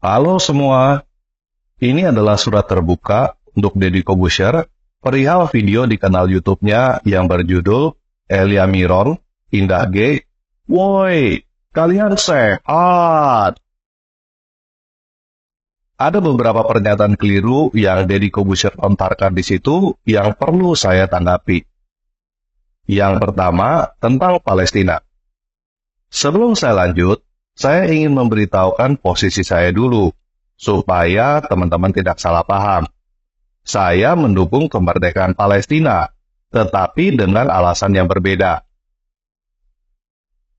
Halo semua, ini adalah surat terbuka untuk Deddy Corbuzier perihal video di kanal YouTube-nya yang berjudul Elia Miron, Indah G. Woi, kalian sehat! Ada beberapa pernyataan keliru yang Deddy Corbuzier lontarkan di situ yang perlu saya tanggapi. Yang pertama, tentang Palestina. Sebelum saya lanjut, saya ingin memberitahukan posisi saya dulu, supaya teman-teman tidak salah paham. Saya mendukung kemerdekaan Palestina, tetapi dengan alasan yang berbeda.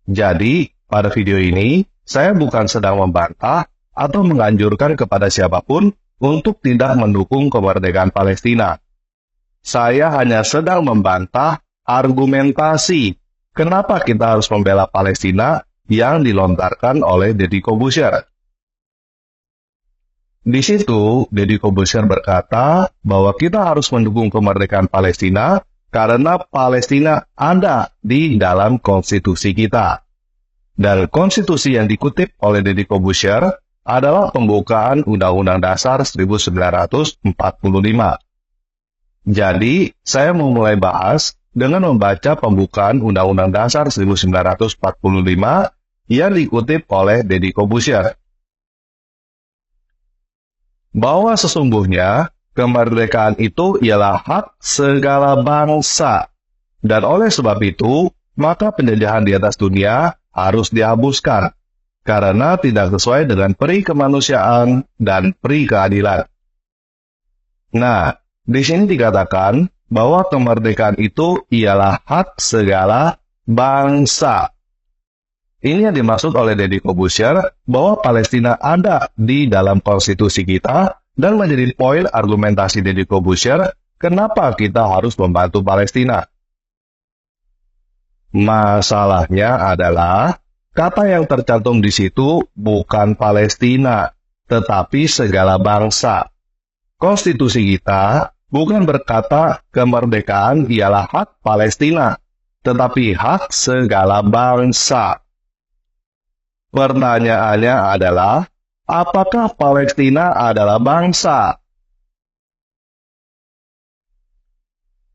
Jadi, pada video ini, saya bukan sedang membantah atau menganjurkan kepada siapapun untuk tidak mendukung kemerdekaan Palestina. Saya hanya sedang membantah argumentasi kenapa kita harus membela Palestina yang dilontarkan oleh Deddy Corbuzier. Di situ, Deddy Corbuzier berkata bahwa kita harus mendukung kemerdekaan Palestina karena Palestina ada di dalam konstitusi kita. Dan konstitusi yang dikutip oleh Deddy Corbuzier adalah pembukaan Undang-Undang Dasar 1945. Jadi, saya mau mulai bahas dengan membaca pembukaan Undang-Undang Dasar 1945 yang dikutip oleh Deddy Corbuzier. Bahwa sesungguhnya kemerdekaan itu ialah hak segala bangsa. Dan oleh sebab itu, maka penjajahan di atas dunia harus dihapuskan, karena tidak sesuai dengan peri kemanusiaan dan peri keadilan. Nah, di sini dikatakan bahwa kemerdekaan itu ialah hak segala bangsa. Ini yang dimaksud oleh Deddy Corbuzier bahwa Palestina ada di dalam konstitusi kita dan menjadi poin argumentasi Deddy Corbuzier kenapa kita harus membantu Palestina. Masalahnya adalah kata yang tercantum di situ bukan Palestina, tetapi segala bangsa. Konstitusi kita bukan berkata kemerdekaan ialah hak Palestina, tetapi hak segala bangsa. Pertanyaannya adalah, apakah Palestina adalah bangsa?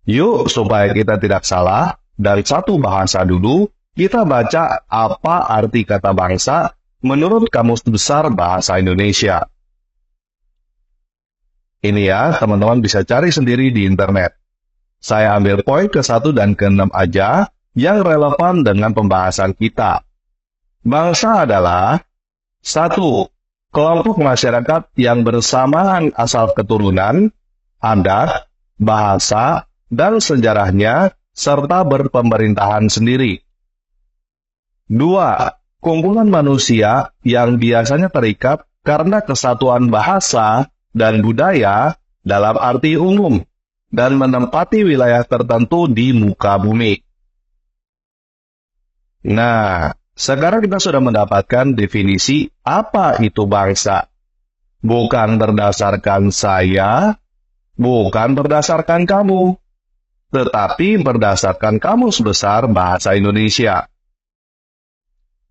Yuk, supaya kita tidak salah, dari satu bahasa dulu, kita baca apa arti kata bangsa menurut Kamus Besar Bahasa Indonesia. Ini ya, teman-teman bisa cari sendiri di internet. Saya ambil poin ke-1 dan ke-6 aja yang relevan dengan pembahasan kita. Bangsa adalah 1. Kelompok masyarakat yang bersamaan asal keturunan, adat, bahasa, dan sejarahnya, serta berpemerintahan sendiri. 2. Kumpulan manusia yang biasanya terikat karena kesatuan bahasa dan budaya dalam arti umum, dan menempati wilayah tertentu di muka bumi. Nah, sekarang kita sudah mendapatkan definisi apa itu bangsa. Bukan berdasarkan saya, bukan berdasarkan kamu, tetapi berdasarkan Kamus Besar Bahasa Indonesia.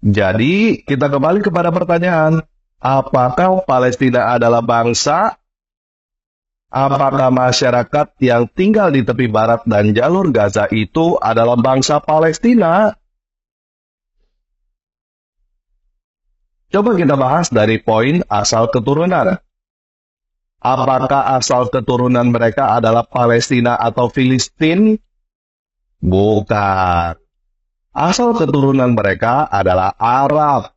Jadi, kita kembali kepada pertanyaan, apakah Palestina adalah bangsa? Apakah masyarakat yang tinggal di tepi barat dan jalur Gaza itu adalah bangsa Palestina? Coba kita bahas dari poin asal keturunan. Apakah asal keturunan mereka adalah Palestina atau Filistin? Bukan. Asal keturunan mereka adalah Arab.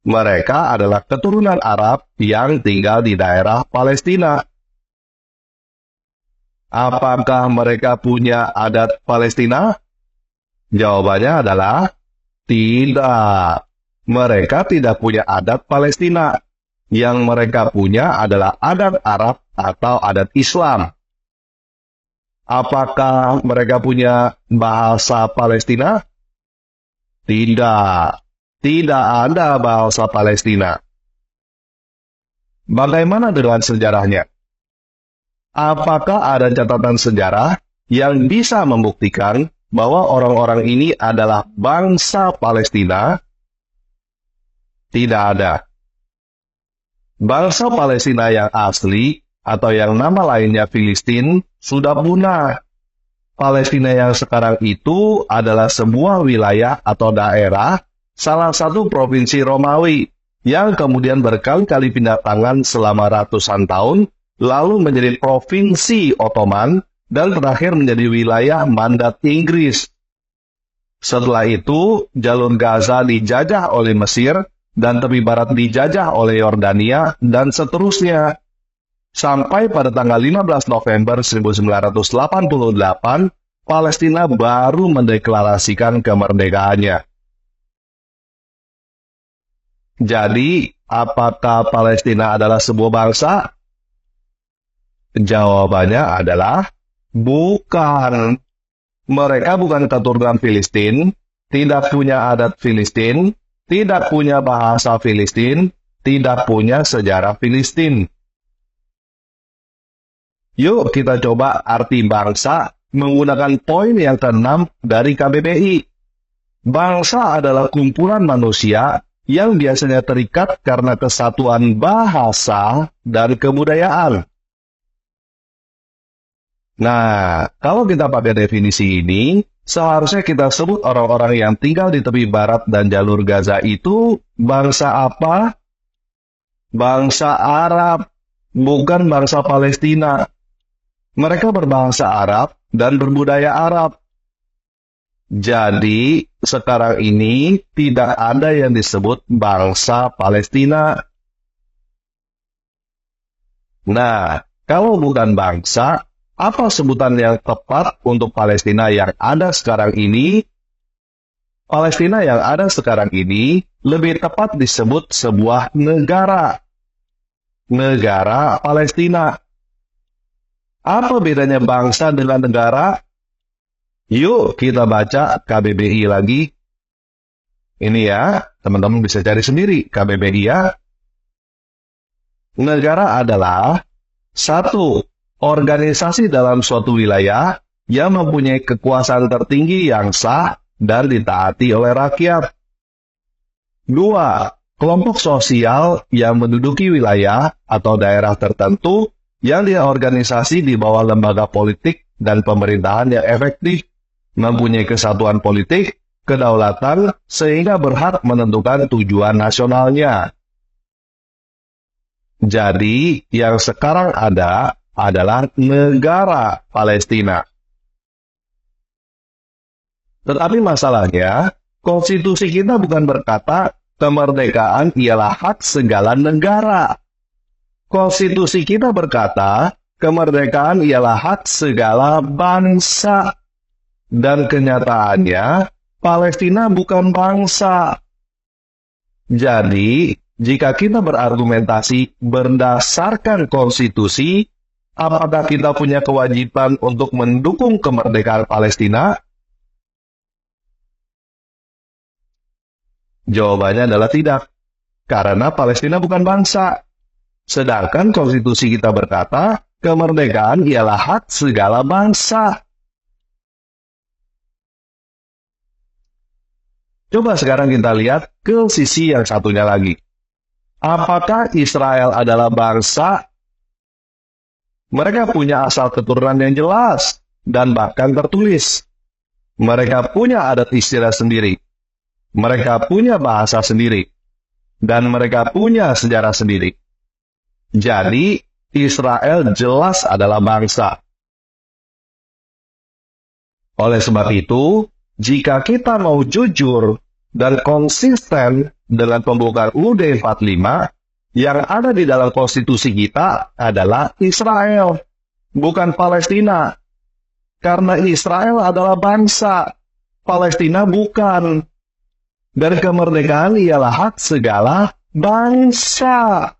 Mereka adalah keturunan Arab yang tinggal di daerah Palestina. Apakah mereka punya adat Palestina? Jawabannya adalah tidak. Mereka tidak punya adat Palestina. Yang mereka punya adalah adat Arab atau adat Islam. Apakah mereka punya bahasa Palestina? Tidak. Tidak ada bahasa Palestina. Bagaimana dengan sejarahnya? Apakah ada catatan sejarah yang bisa membuktikan bahwa orang-orang ini adalah bangsa Palestina? Tidak ada. Bangsa Palestina yang asli atau yang nama lainnya Filistin sudah punah. Palestina yang sekarang itu adalah sebuah wilayah atau daerah, salah satu provinsi Romawi, yang kemudian berkali-kali pindah tangan selama ratusan tahun, lalu menjadi provinsi Ottoman, dan terakhir menjadi wilayah mandat Inggris. Setelah itu, jalur Gaza dijajah oleh Mesir, dan tepi barat dijajah oleh Yordania, dan seterusnya. Sampai pada tanggal 15 November 1988, Palestina baru mendeklarasikan kemerdekaannya. Jadi, apakah Palestina adalah sebuah bangsa? Jawabannya adalah bukan. Mereka bukan keturunan Filistin, tidak punya adat Filistin, tidak punya bahasa Filistin, tidak punya sejarah Filistin. Yuk kita coba arti bangsa menggunakan poin yang ke-6 dari KBBI. Bangsa adalah kumpulan manusia yang biasanya terikat karena kesatuan bahasa dan kebudayaan. Nah, kalau kita pakai definisi ini, seharusnya kita sebut orang-orang yang tinggal di tepi barat dan jalur Gaza itu bangsa apa? Bangsa Arab, bukan bangsa Palestina. Mereka berbahasa Arab dan berbudaya Arab. Jadi, sekarang ini tidak ada yang disebut bangsa Palestina. Nah, kalau bukan bangsa, apa sebutan yang tepat untuk Palestina yang ada sekarang ini? Palestina yang ada sekarang ini lebih tepat disebut sebuah negara. Negara Palestina. Apa bedanya bangsa dengan negara? Yuk kita baca KBBI lagi. Ini ya, teman-teman bisa cari sendiri KBBI ya. Negara adalah satu, organisasi dalam suatu wilayah yang mempunyai kekuasaan tertinggi yang sah dan ditaati oleh rakyat. 2. Kelompok sosial yang menduduki wilayah atau daerah tertentu yang diorganisasi di bawah lembaga politik dan pemerintahan yang efektif, mempunyai kesatuan politik, kedaulatan, sehingga berhak menentukan tujuan nasionalnya. Jadi, yang sekarang ada adalah negara Palestina. Tetapi masalahnya, konstitusi kita bukan berkata kemerdekaan ialah hak segala negara. Konstitusi kita berkata kemerdekaan ialah hak segala bangsa. Dan kenyataannya, Palestina bukan bangsa. Jadi, jika kita berargumentasi berdasarkan konstitusi, apakah kita punya kewajiban untuk mendukung kemerdekaan Palestina? Jawabannya adalah tidak, karena Palestina bukan bangsa. Sedangkan konstitusi kita berkata, kemerdekaan ialah hak segala bangsa. Coba sekarang kita lihat ke sisi yang satunya lagi. Apakah Israel adalah bangsa? Mereka punya asal keturunan yang jelas dan bahkan tertulis. Mereka punya adat istiadat sendiri. Mereka punya bahasa sendiri. Dan mereka punya sejarah sendiri. Jadi, Israel jelas adalah bangsa. Oleh sebab itu, jika kita mau jujur dan konsisten dengan pembukaan UUD 45, yang ada di dalam konstitusi kita adalah Israel, bukan Palestina. Karena Israel adalah bangsa, Palestina bukan. Dan kemerdekaan ialah hak segala bangsa.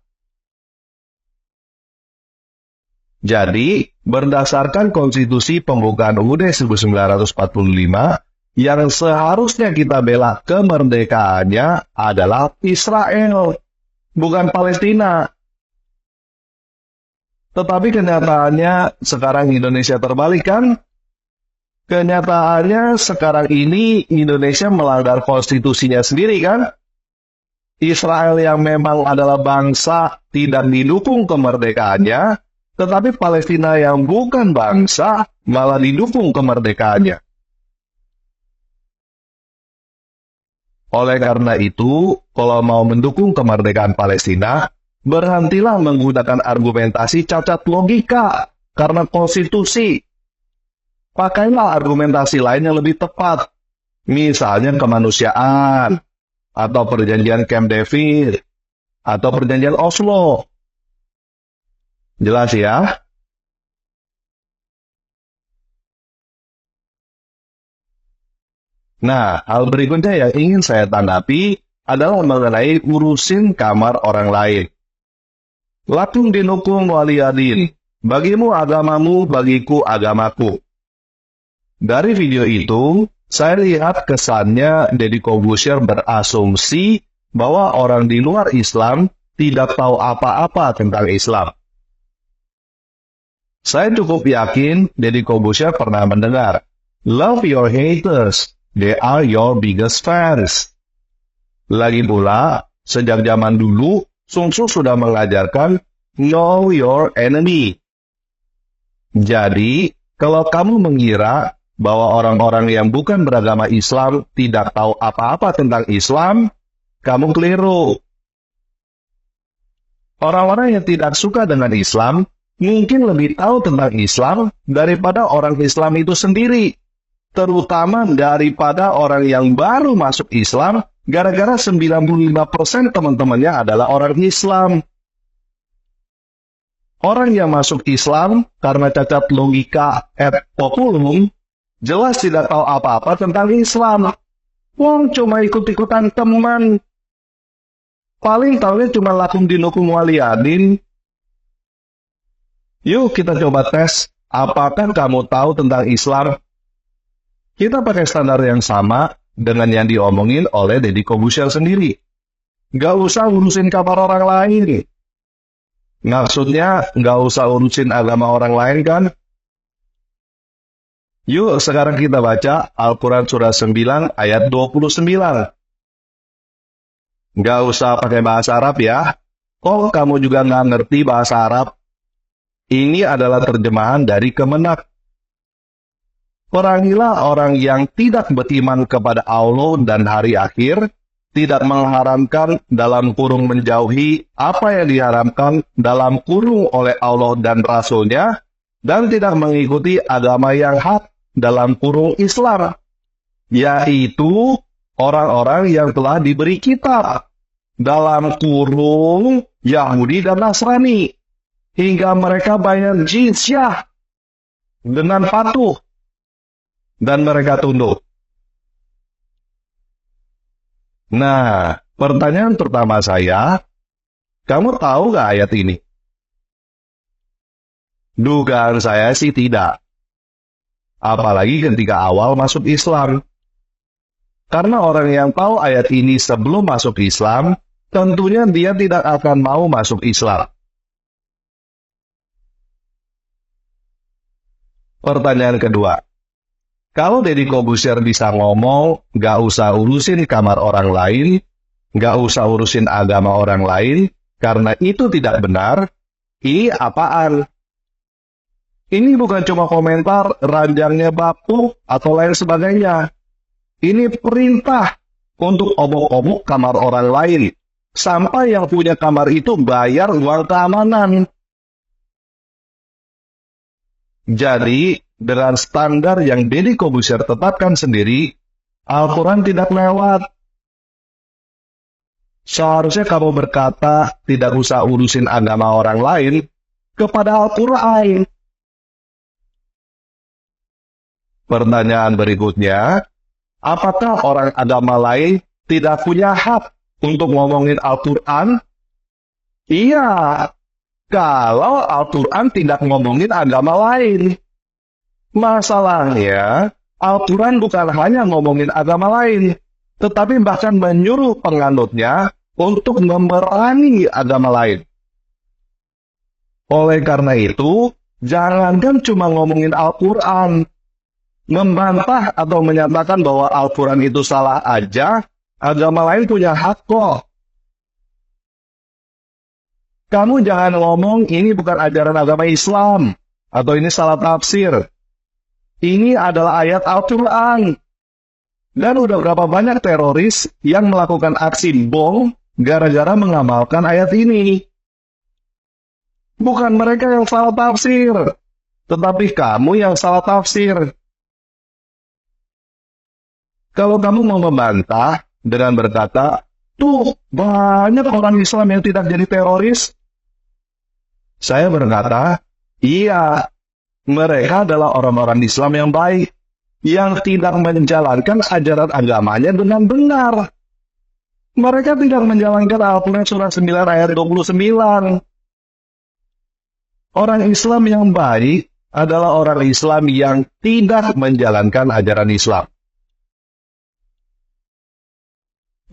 Jadi, berdasarkan konstitusi pembukaan UUD 1945, yang seharusnya kita bela kemerdekaannya adalah Israel, bukan Palestina. Tetapi kenyataannya sekarang Indonesia terbalik kan? Kenyataannya sekarang ini Indonesia melanggar konstitusinya sendiri kan? Israel yang memang adalah bangsa tidak didukung kemerdekaannya, tetapi Palestina yang bukan bangsa malah didukung kemerdekaannya. Oleh karena itu, kalau mau mendukung kemerdekaan Palestina, berhentilah menggunakan argumentasi cacat logika karena konstitusi. Pakailah argumentasi lain yang lebih tepat, misalnya kemanusiaan, atau perjanjian Camp David, atau perjanjian Oslo. Jelas ya? Nah, hal berikutnya yang ingin saya tanggapi adalah mengenai urusin kamar orang lain. Lakum dinukum waliyadin. Bagimu agamamu, bagiku agamaku. Dari video itu, saya lihat kesannya Deddy Corbuzier berasumsi bahwa orang di luar Islam tidak tahu apa-apa tentang Islam. Saya cukup yakin Deddy Corbuzier pernah mendengar, "Love your haters, they are your biggest fans." Lagi pula, sejak zaman dulu, Sun Tzu sudah mengajarkan, "Know your enemy." Jadi, kalau kamu mengira bahwa orang-orang yang bukan beragama Islam tidak tahu apa-apa tentang Islam, kamu keliru. Orang-orang yang tidak suka dengan Islam mungkin lebih tahu tentang Islam daripada orang Islam itu sendiri, terutama daripada orang yang baru masuk Islam gara-gara 95% teman-temannya adalah orang Islam. Orang yang masuk Islam karena cacat logika et populum jelas tidak tahu apa-apa tentang Islam. Wong cuma ikut-ikutan teman. Paling tahunya cuma lakum dinukum waliyadin. Yuk kita coba tes, apakah kamu tahu tentang Islam? Kita pakai standar yang sama dengan yang diomongin oleh Deddy Corbuzier sendiri. Gak usah urusin kabar orang lain. Maksudnya, gak usah urusin agama orang lain kan? Yuk sekarang kita baca Al-Quran surah 9 ayat 29. Gak usah pakai bahasa Arab ya. Kok kamu juga gak ngerti bahasa Arab? Ini adalah terjemahan dari Kemenak. Perangilah orang yang tidak beriman kepada Allah dan hari akhir, tidak mengharamkan dalam kurung menjauhi apa yang diharamkan dalam kurung oleh Allah dan Rasul-Nya, dan tidak mengikuti agama yang hak dalam kurung Islam, yaitu orang-orang yang telah diberi kitab dalam kurung Yahudi dan Nasrani, hingga mereka bayar jizyah dengan patuh dan mereka tunduk. Nah, pertanyaan pertama saya, kamu tahu nggak ayat ini? Dugaan saya sih tidak. Apalagi ketika awal masuk Islam. Karena orang yang tahu ayat ini sebelum masuk Islam, tentunya dia tidak akan mau masuk Islam. Pertanyaan kedua, kalau Deddy Corbuzier bisa ngomong, gak usah urusin kamar orang lain, gak usah urusin agama orang lain, karena itu tidak benar, ini apaan? Ini bukan cuma komentar ranjangnya bapuk atau lain sebagainya. Ini perintah untuk obok-obok kamar orang lain. Sampai yang punya kamar itu bayar uang keamanan. Jadi, dengan standar yang Deddy Corbuzier tetapkan sendiri, Al-Quran tidak lewat. Seharusnya kamu berkata tidak usah urusin agama orang lain kepada Al-Quran. Pertanyaan berikutnya, apakah orang agama lain tidak punya hak untuk ngomongin Al-Quran? Iya, kalau Al-Quran tidak ngomongin agama lain. Masalahnya, Al-Quran bukan hanya ngomongin agama lain, tetapi bahkan menyuruh penganutnya untuk memerangi agama lain. Oleh karena itu, jangankan cuma ngomongin Al-Quran, membantah atau menyatakan bahwa Al-Quran itu salah aja, agama lain punya hak kok. Kamu jangan ngomong ini bukan ajaran agama Islam, atau ini salah tafsir. Ini adalah ayat Al-Quran. Dan udah berapa banyak teroris yang melakukan aksi bom gara-gara mengamalkan ayat ini. Bukan mereka yang salah tafsir, tetapi kamu yang salah tafsir. Kalau kamu mau membantah dengan berkata, tuh banyak orang Islam yang tidak jadi teroris. Saya berkata, iya, mereka adalah orang-orang Islam yang baik, yang tidak menjalankan ajaran agamanya dengan benar. Mereka tidak menjalankan Al-Quran surah 9 ayat 29. Orang Islam yang baik adalah orang Islam yang tidak menjalankan ajaran Islam.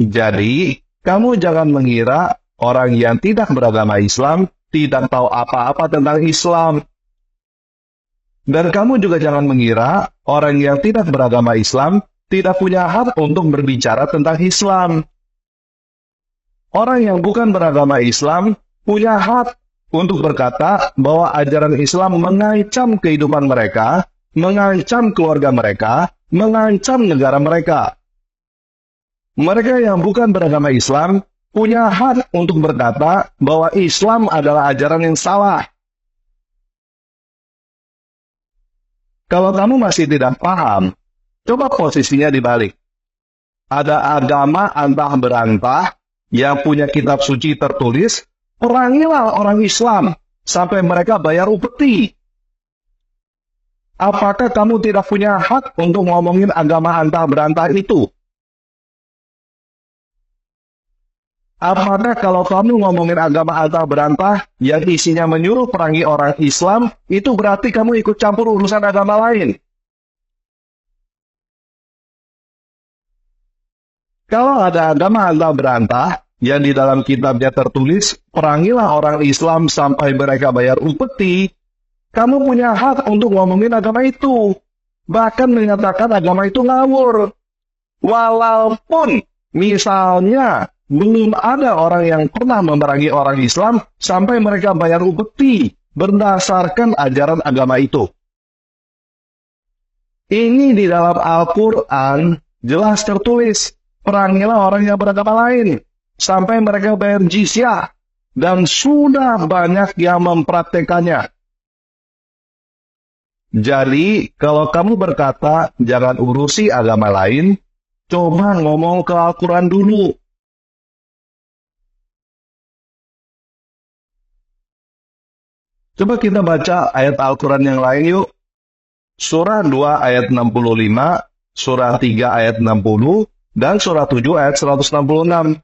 Jadi, kamu jangan mengira orang yang tidak beragama Islam tidak tahu apa-apa tentang Islam. Dan kamu juga jangan mengira orang yang tidak beragama Islam tidak punya hak untuk berbicara tentang Islam. Orang yang bukan beragama Islam punya hak untuk berkata bahwa ajaran Islam mengancam kehidupan mereka, mengancam keluarga mereka, mengancam negara mereka. Mereka yang bukan beragama Islam punya hak untuk berkata bahwa Islam adalah ajaran yang salah. Kalau kamu masih tidak paham, coba posisinya dibalik. Ada agama antah berantah yang punya kitab suci tertulis, perangilah orang Islam sampai mereka bayar upeti. Apakah kamu tidak punya hak untuk ngomongin agama antah berantah itu? Apakah kalau kamu ngomongin agama antah berantah yang isinya menyuruh perangi orang Islam, itu berarti kamu ikut campur urusan agama lain? Kalau ada agama antah berantah yang di dalam kitabnya tertulis, perangilah orang Islam sampai mereka bayar upeti, kamu punya hak untuk ngomongin agama itu. Bahkan menyatakan agama itu ngawur. Walaupun misalnya belum ada orang yang pernah memerangi orang Islam sampai mereka bayar upeti berdasarkan ajaran agama itu. Ini di dalam Al-Quran jelas tertulis, perangilah orang yang beragama lain sampai mereka bayar jizyah, dan sudah banyak yang mempraktekannya. Jadi, kalau kamu berkata jangan urusi agama lain, coba ngomong ke Al-Quran dulu. Coba kita baca ayat Al-Quran yang lain yuk. Surah 2 ayat 65, surah 3 ayat 60, dan surah 7 ayat 166.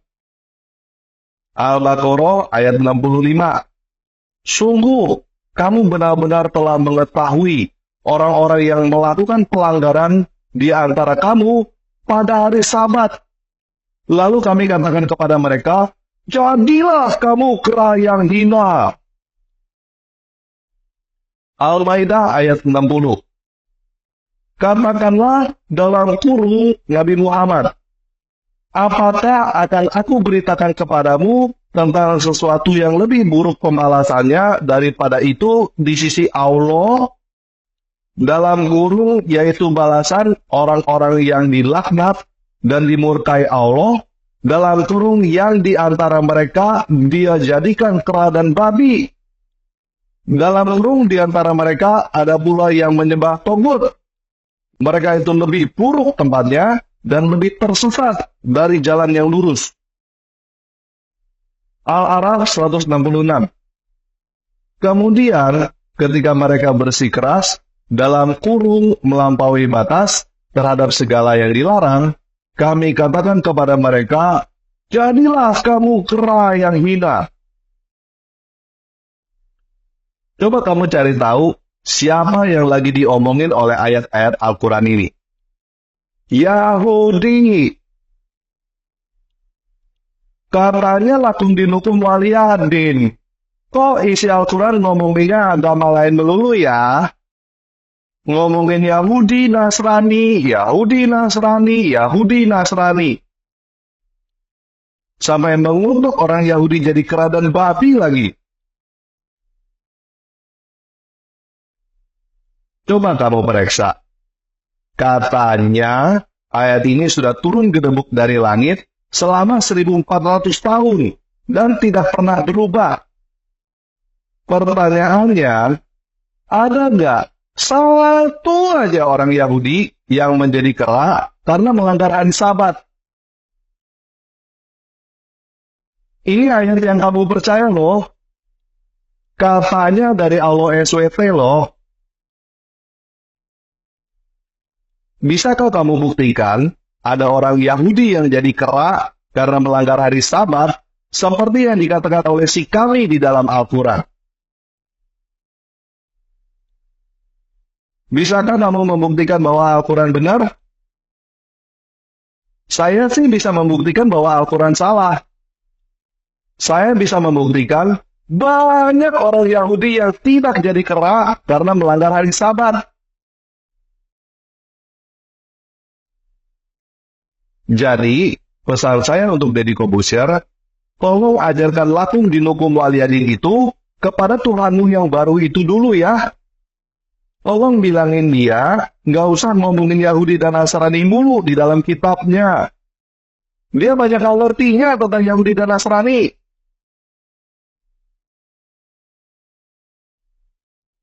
Al-Baqarah ayat 65. Sungguh, kamu benar-benar telah mengetahui orang-orang yang melakukan pelanggaran di antara kamu pada hari Sabat. Lalu kami katakan kepada mereka, jadilah kamu kera yang hina. Al-Maidah ayat 60. Katakanlah dalam kurung Nabi Muhammad, apakah akan aku beritakan kepadamu tentang sesuatu yang lebih buruk pembalasannya daripada itu di sisi Allah? Dalam kurung yaitu balasan orang-orang yang dilaknat dan dimurkai Allah, dalam kurung yang di antara mereka dia jadikan kera dan babi. Dalam kurung di antara mereka ada pula yang menyembah togut. Mereka itu lebih buruk tempatnya dan lebih tersesat dari jalan yang lurus. Al-A'raf 166. Kemudian ketika mereka bersikeras dalam kurung melampaui batas terhadap segala yang dilarang, kami katakan kepada mereka, jadilah kamu kera yang hina. Coba kamu cari tahu siapa yang lagi diomongin oleh ayat-ayat Al-Quran ini. Yahudi. Katanya lakum dinukum waliyadin. Kok isi Al-Quran ngomonginnya agama lain melulu ya? Ngomongin Yahudi, Nasrani, Yahudi, Nasrani, Yahudi, Nasrani. Sampai mengutuk orang Yahudi jadi kera dan babi lagi. Coba kamu periksa. Katanya, ayat ini sudah turun gedebuk dari langit selama 1400 tahun dan tidak pernah berubah. Pertanyaannya, ada nggak satu aja orang Yahudi yang menjadi kera karena melanggar hari Sabat? Ini ayat yang kamu percaya loh. Katanya dari Allah SWT loh. Bisakah kamu buktikan ada orang Yahudi yang jadi kera karena melanggar hari Sabat seperti yang dikatakan oleh si kami di dalam Al-Quran? Bisakah kamu membuktikan bahwa Al-Quran benar? Saya sih bisa membuktikan bahwa Al-Quran salah. Saya bisa membuktikan banyak orang Yahudi yang tidak jadi kera karena melanggar hari Sabat. Jadi, pesan saya untuk Deddy Corbuzier, tolong ajarkan lakum dinukum waliyadin itu kepada Tuhanmu yang baru itu dulu ya. Tolong bilangin dia, nggak usah ngomongin Yahudi dan Nasrani mulu di dalam kitabnya. Dia banyak hal ngertinya tentang Yahudi dan Nasrani.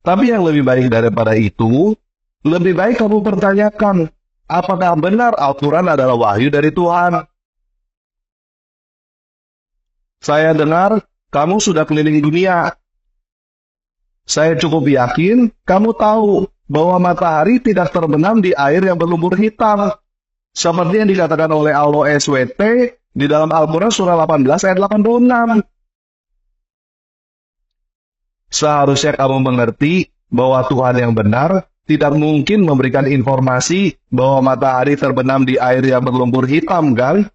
Tapi yang lebih baik daripada itu, lebih baik kamu pertanyakan, apakah benar Al-Quran adalah wahyu dari Tuhan? Saya dengar kamu sudah keliling dunia. Saya cukup yakin kamu tahu bahwa matahari tidak terbenam di air yang berlumpur hitam. Seperti yang dikatakan oleh Allah SWT di dalam Al-Quran surah 18 ayat 86. Seharusnya kamu mengerti bahwa Tuhan yang benar tidak mungkin memberikan informasi bahwa matahari terbenam di air yang berlumpur hitam, kan?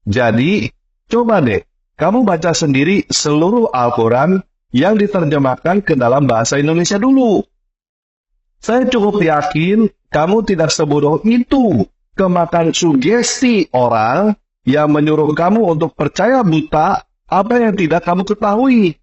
Jadi, coba deh, kamu baca sendiri seluruh Al-Quran yang diterjemahkan ke dalam bahasa Indonesia dulu. Saya cukup yakin kamu tidak sebodoh itu kemakan sugesti orang yang menyuruh kamu untuk percaya buta apa yang tidak kamu ketahui.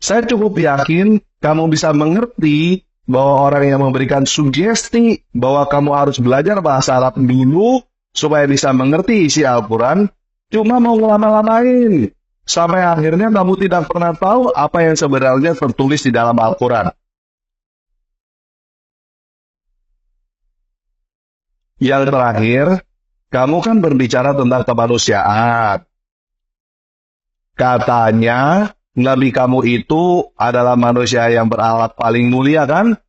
Saya cukup yakin kamu bisa mengerti bahwa orang yang memberikan sugesti bahwa kamu harus belajar bahasa Arab dulu supaya bisa mengerti isi Al-Quran, cuma mau ngelama-lamain. Sampai akhirnya kamu tidak pernah tahu apa yang sebenarnya tertulis di dalam Al-Quran. Yang terakhir, kamu kan berbicara tentang kemanusiaan. Katanya, Nabi kamu itu adalah manusia yang berakhlak paling mulia, kan?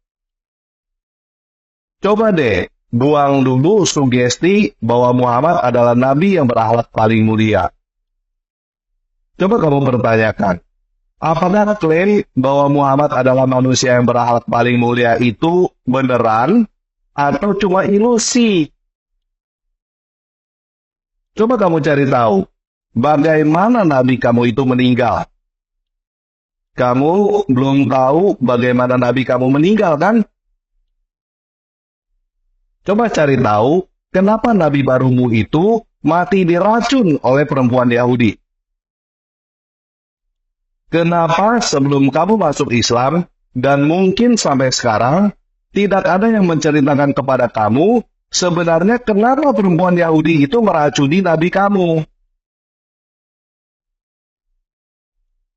Coba deh, buang dulu sugesti bahwa Muhammad adalah Nabi yang berakhlak paling mulia. Coba kamu pertanyakan, apakah klaim bahwa Muhammad adalah manusia yang berakhlak paling mulia itu beneran atau cuma ilusi? Coba kamu cari tahu, bagaimana Nabi kamu itu meninggal. Kamu belum tahu bagaimana Nabi kamu meninggal, kan? Coba cari tahu, kenapa Nabi barumu itu mati diracun oleh perempuan Yahudi. Kenapa sebelum kamu masuk Islam, dan mungkin sampai sekarang, tidak ada yang menceritakan kepada kamu, sebenarnya kenapa perempuan Yahudi itu meracuni Nabi kamu?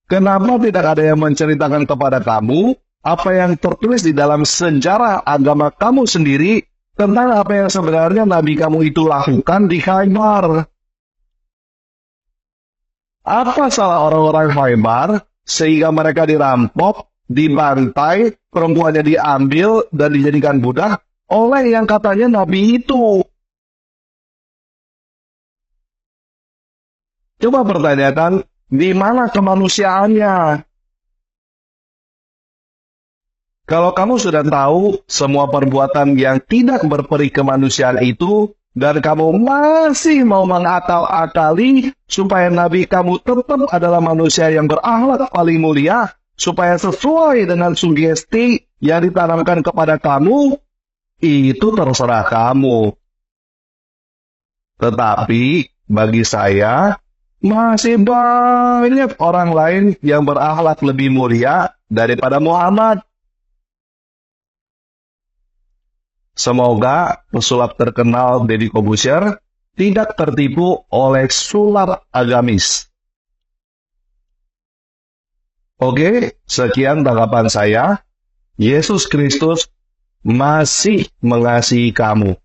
Kenapa tidak ada yang menceritakan kepada kamu apa yang tertulis di dalam sejarah agama kamu sendiri tentang apa yang sebenarnya Nabi kamu itu lakukan di Khaybar? Apa salah orang-orang Khaybar sehingga mereka dirampok, dibantai, perempuannya diambil dan dijadikan budak oleh yang katanya Nabi itu? Coba pertanyakan, di mana kemanusiaannya? Kalau kamu sudah tahu semua perbuatan yang tidak berperi kemanusiaan itu, dan kamu masih mau mengakal-akali supaya Nabi kamu tetap adalah manusia yang berakhlak paling mulia, supaya sesuai dengan sugesti yang ditanamkan kepada kamu, itu terserah kamu. Tetapi, bagi saya, Masih banyak orang lain yang berakhlak lebih mulia daripada Muhammad. Semoga pesulap terkenal Deddy Corbuzier tidak tertipu oleh sulap agamis. Oke, sekian tanggapan saya. Yesus Kristus masih mengasihi kamu.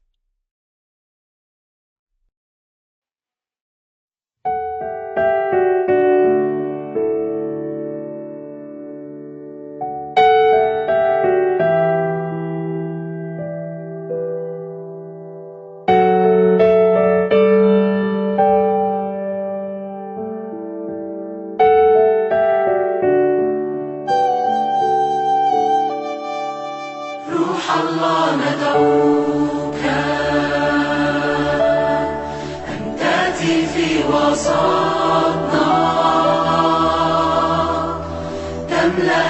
الله ندعوك أن تأتي في وسطنا تملأ